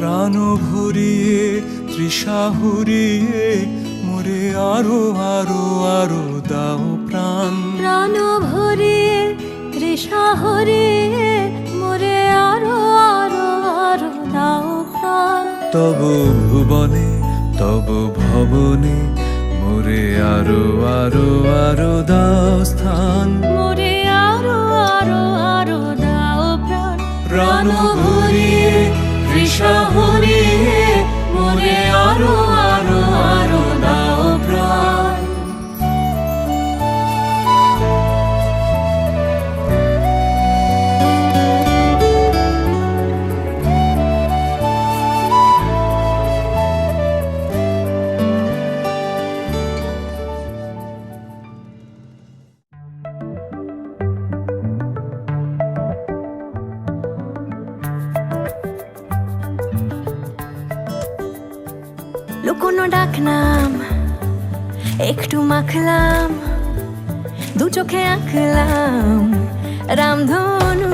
প্রাণ ভরিয়ে তৃষা হুরিয়ে মোরে আরো আরো আরো দাও প্রাণ। প্রাণ ভরিয়ে তৃষা হরিয়ে মোরে আরো আরো আরো দাও প্রাণ। তব ভুবনে তব ভবনে মোরে আরো আরো আরো দাও স্থান। মোরে আরো আরো আরো দাও প্রাণ। প্রাণ ভরিয়ে তৃষা হরিয়ে মোরে আরো আরো আরো দাও প্রাণ। লুকোনো ডাকনাম একটু মাখলাম, দু চোখে আঁকলাম রামধনু।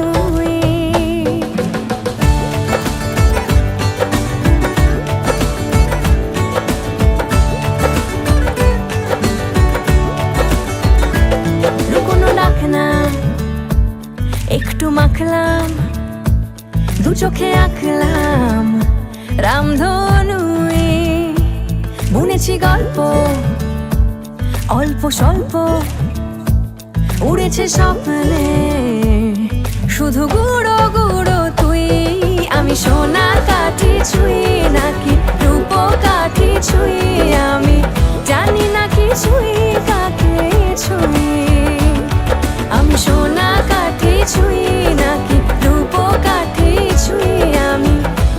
লুকোনো ডাকনাম একটু মাখলাম, দু চোখে আঁকলাম রামধনু। বুনেছি গল্প অল্প স্বল্প, উড়েছে স্বপ্নে শুধু গুঁড়ো গুঁড়ো তুই। আমি সোনা কাঠি ছুঁই নাকি রূপ কাঠি ছুঁই, আমি জানি না কিছুই কাকে ছুঁই। আমি সোনা কাঠি ছুঁই নাকি রূপ কাঠি ছুঁই, আমি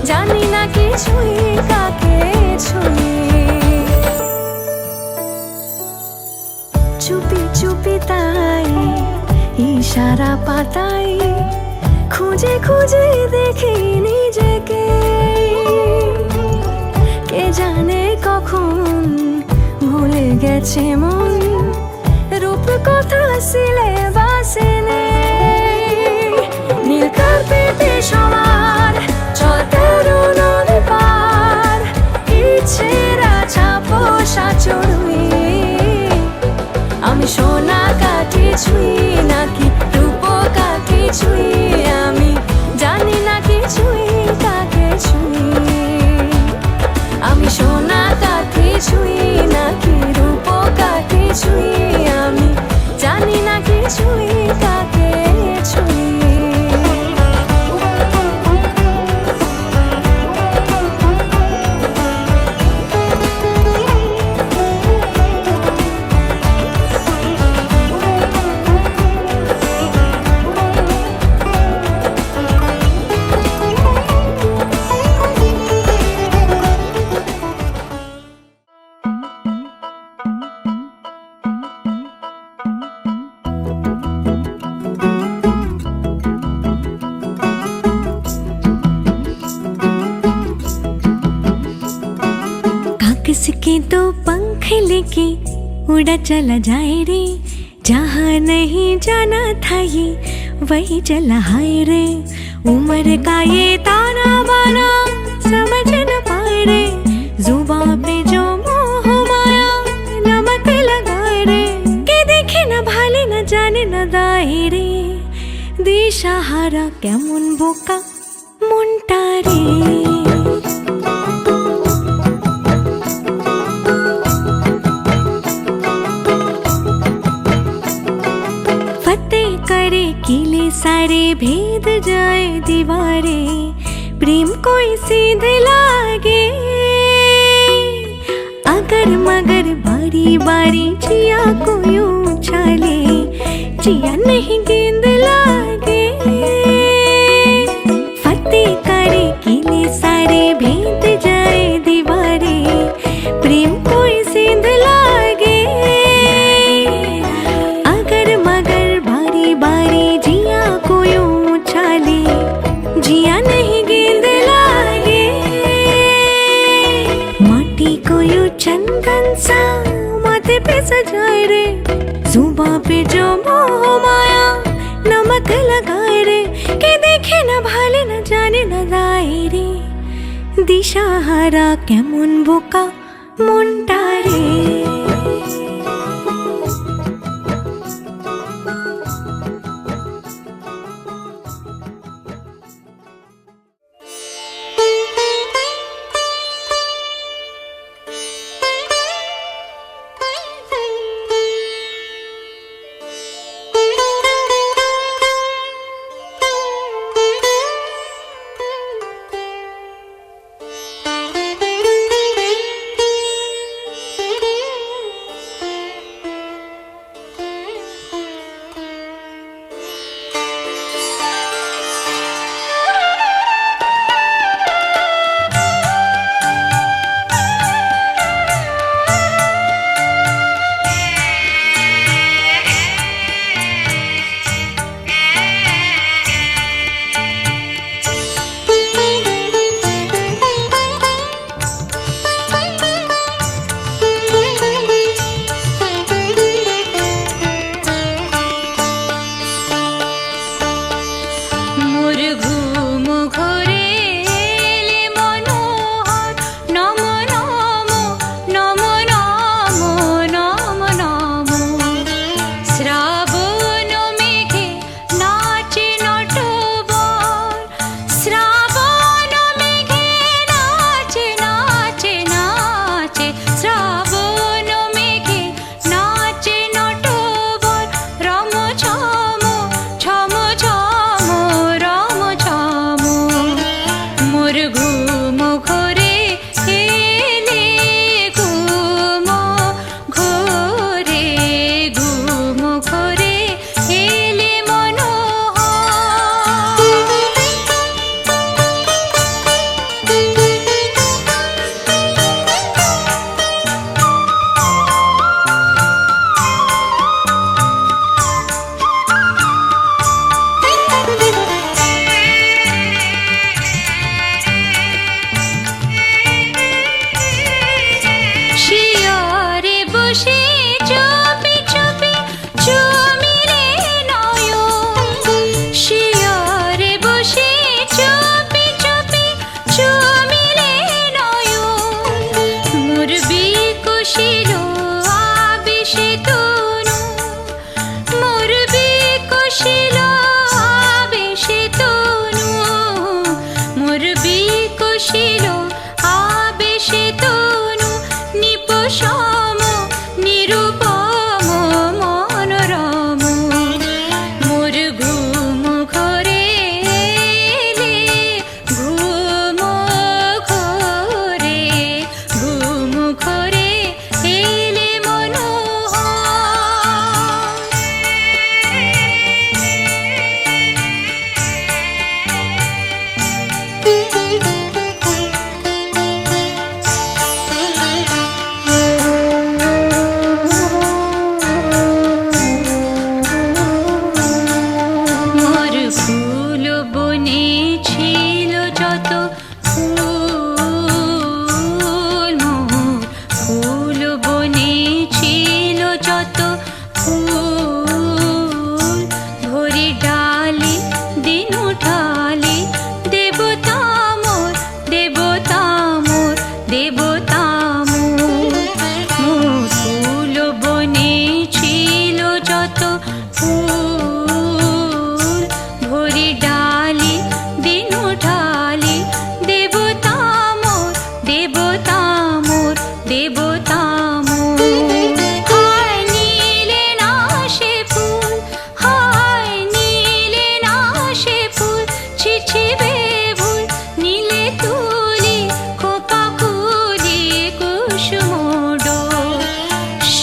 জানি না কিছুই কাকে ছুঁই। চুপি চুপি তাই ইশারা পাতাই, খুঁজে খুঁজে দেখি নিজেকে। কে জানে কখন ভুলে গেছে মন, রূপ কথা সিলেবাসে নেই। নীল কার্পেটে সবার চলতেরো নদী পার, ইচ্ছেরা ছাপোষা চড়ুই। আমি সোনা কাঠি ছুঁই নাকি রূপ কাঠি ছুঁই, আমি জানি না কিছুই কাকে ছুঁই। আমি সোনা কাঠি ছুঁই নাকি রূপ কাঠি ছুঁই, আমি জানি না কিছুই কাকে ছুঁই। किसके तो पंख लेके उड़ा चला जाए रे, जहाँ नहीं जाना था ये वही चला हाय रे। उम्र का ये ताना बाना समझ न पाए रे, जुबां पे जो मोह माया नमक लगाए रे। के देखे न भाले न जाने न दाए रे, दिशाहारा केमन बोका মনটা রে। करे किले सारे भेद जाए दीवारे, प्रेम कोई सीध लागे अगर मगर बारी बारी जिया को यूं उछाले, जिया नहीं गेंद लागे। फतेह करे किले सारे भेद जाए दीवारे, प्रेम कोई सीध लागे अगर मगर बारी बारी जिया को यूं उछाले, जिया नहीं गेंद लागे। माटी को यूं चंदन सा माथे पे सजाए रे, जुबां पे जो मोह माया नमक लगाए रे। के देखे न भाले न जाने न दाए रे, দিশাহারা কেমন বোকা মনটা রে।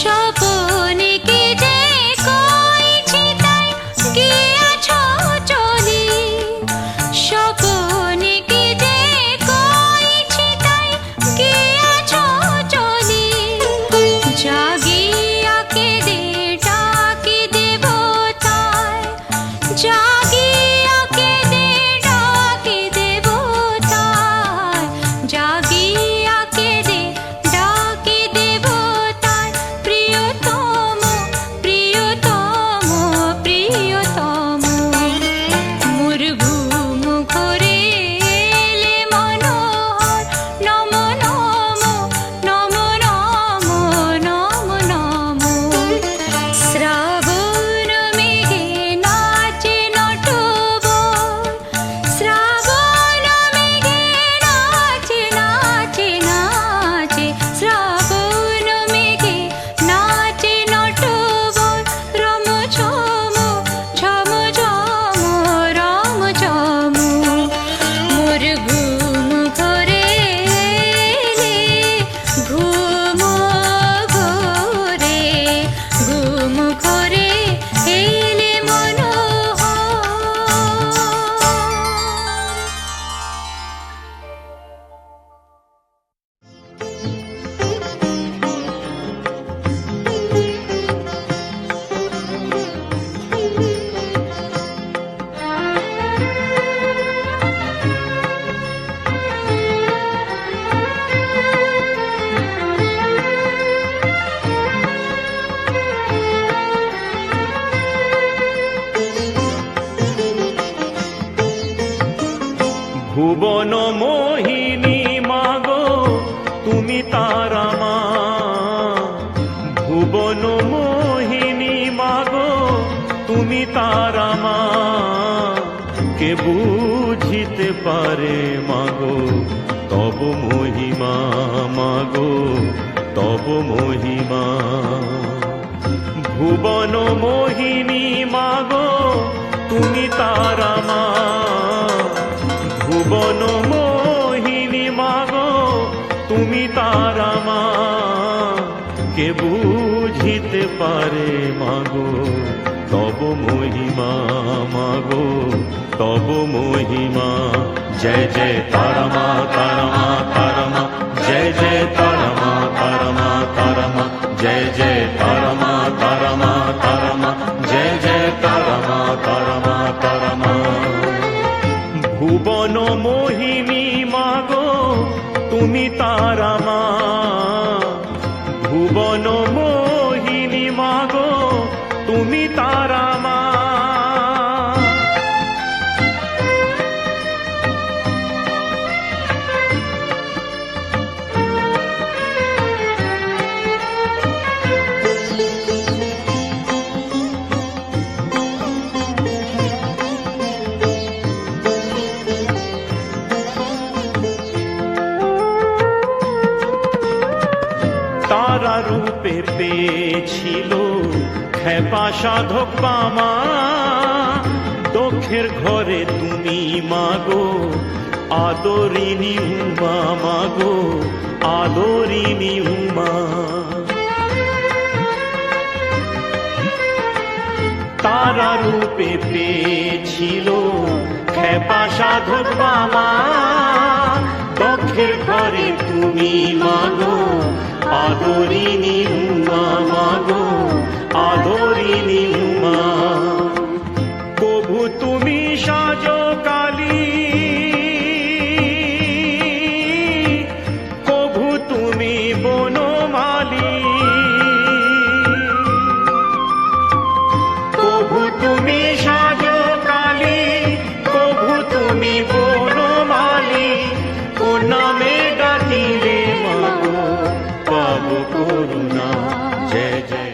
স্বপনে কে যে কইছি তা ভুবন মোহিনী মাগো তুমি তারা মা, ভুবন মোহিনী মাগো তুমি তারা মা, কে বুঝিতে পারে মাগো তব মহিমা, মাগো তব মহিমা। ভুবন মোহিনী মাগো তুমি তারা মা, ভুবন মোহিনী মাগো তুমি তারা মা, কে বুঝিতে পারে মাগো তব মহিমা, মাগো তব মহিমা। জয় জয় তারা মা তারা মা তারা মা, জয় জয় তারা মা তারা মা তারা মা, জয় জয় তারা মা তারা মা তারা মা, জয় জয় তারা মা তারা মা তারা মা। ভুবন মোহিনী মাগো তুমি তারা মা, ভুবন মোহিনী মাগো তুমি তারা মা। তারা রূপে পেয়েছিল খেপা সাধক বামা, দক্ষের ঘরে তুমি মাগো আদরিনী উমা, মাগো আদরিনী উমা। তারা রূপে পেয়েছিল খেপা সাধক বামা, দক্ষের ঘরে তুমি মাগো আদরিনী উমা, মাগো আদরিনী উমা। কভু তুমি সাজো কালী, কভু তুমি বনমালী, কভু তুমি সাজো কালী, কভু তুমি বনমালী। কোন নামে ডাকিলে মাগো পাবো করুণা। জয় জয়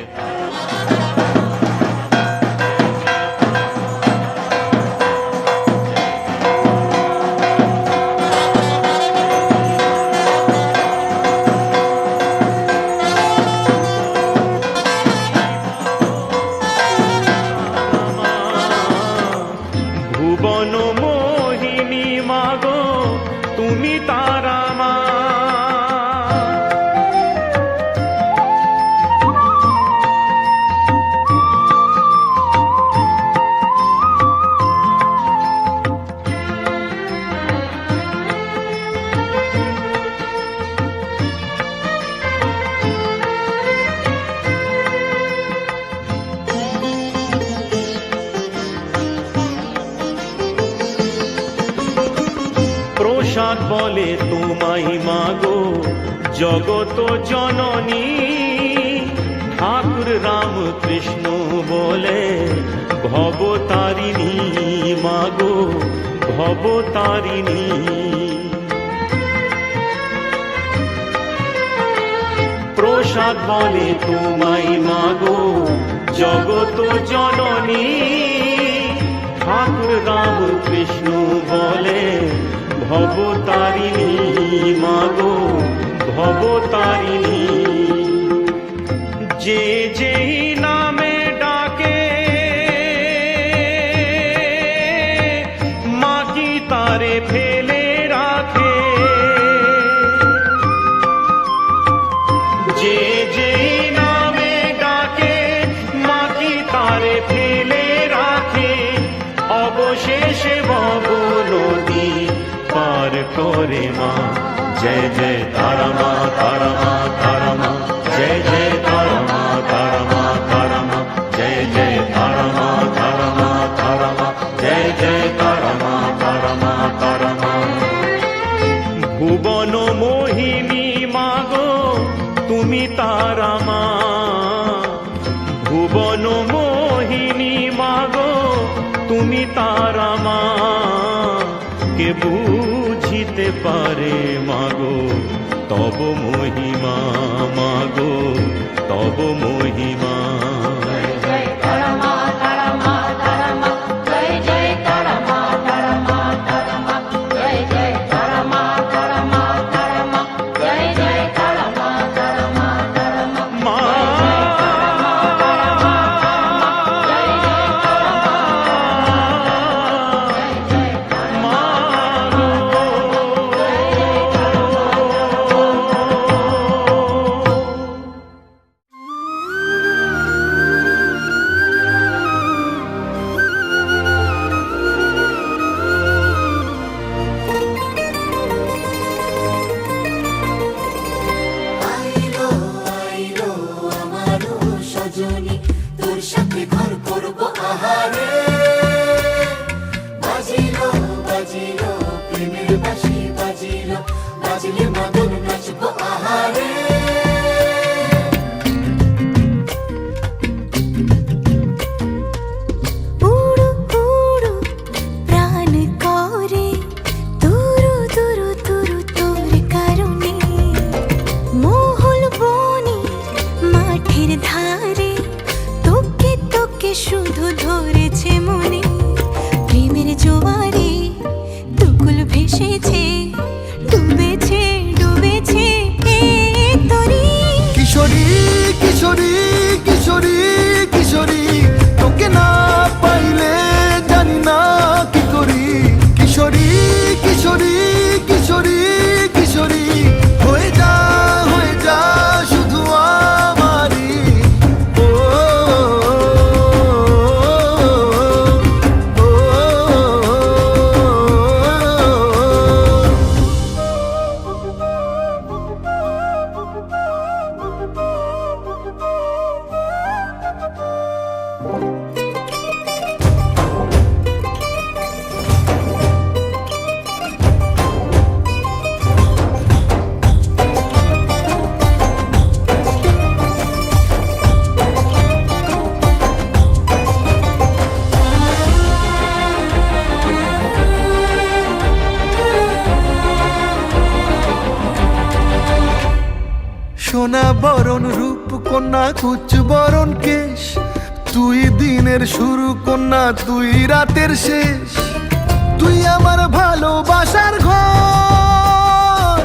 ভুবন মোহিনী মাগো তুমি তারা মা। প্রসাদ বলে তোমায় মাগো জগত জননী, ঠাকুর রাম কৃষ্ণ বলে ভবতারিণী, মাগো ভবতারিণী। প্রসাদ বলে তোমায় মাগো জগত জননী, ঠাকুর রাম কৃষ্ণ বলে ভবতারিণী, মাগো ভবতারিণী। যে যেই নামে ডাকে মা কি তারে ফেলে রাখে, যে যেই নামে ডাকে মা কি তারে ফেলে রাখে। অবশেষে ভব নদী পার করে মা। জয় জয় তারা মা তারা মা তারা মা, জয় জয় তারা মা তারা মা তারা মা, জয় জয় তারা মা তারা মা তারা মা, জয় জয় তারা মা তারা মা তারা মা। ভুবন মোহিনী মাগো তুমি তারা মা, ভুবন মোহিনী মাগো তুমি তারা মা, কে কে বুঝিতে পারে মাগো তব মহিমা, মাগো তব মহিমা। তোর সাথে ঘর করবো আহারে, বাজিলো বাজিলো প্রেমের বাঁশি, বাজিলো বাজিলে মদন নাচবো আহারে। উড়ু উড়ু প্রাণ করে তুরু তুরু তুরু তোর কারণে, মহল বনে মাঠের ধারে তোকে তোকে শুধু ধরেছে মনে। প্রেমের জোয়ারে দুকুল ভেসেছে, ডুবেছে ডুবেছে এ তরি। কিশোরী কিশোরী কিশোরী কিশোরী, তোকে না পাইলে জানি না কি করি। কিশোরী কিশোরী কিশোরী কিশোরী, হয়ে যা শুধু আমারই। ও সোনা বরণ রূপ কন্যা, কুচ বরণ কেশ, তুই দিনের শুরু কন্যা, তুই রাতের শেষ। তুই আমার ভালোবাসার ঘর,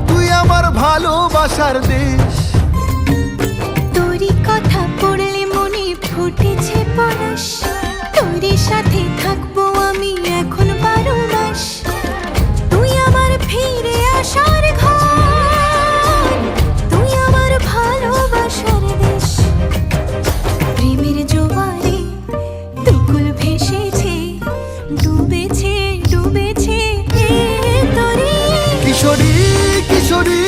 তুই আমার ভালোবাসার দেশ। তোরই কথা পড়লে মনে ফুটেছে পরশ, তোরই সাথে থাকবো আমি এখন 12 মাস। তুই আমার ফিরে আসার ঘর, তুই আমার ভালোবাসার দেশ। প্রেমের জোয়ারে দুকুল ভেসেছে, ডুবেছে ডুবেছে এ তরি। কিশোরী কিশোরী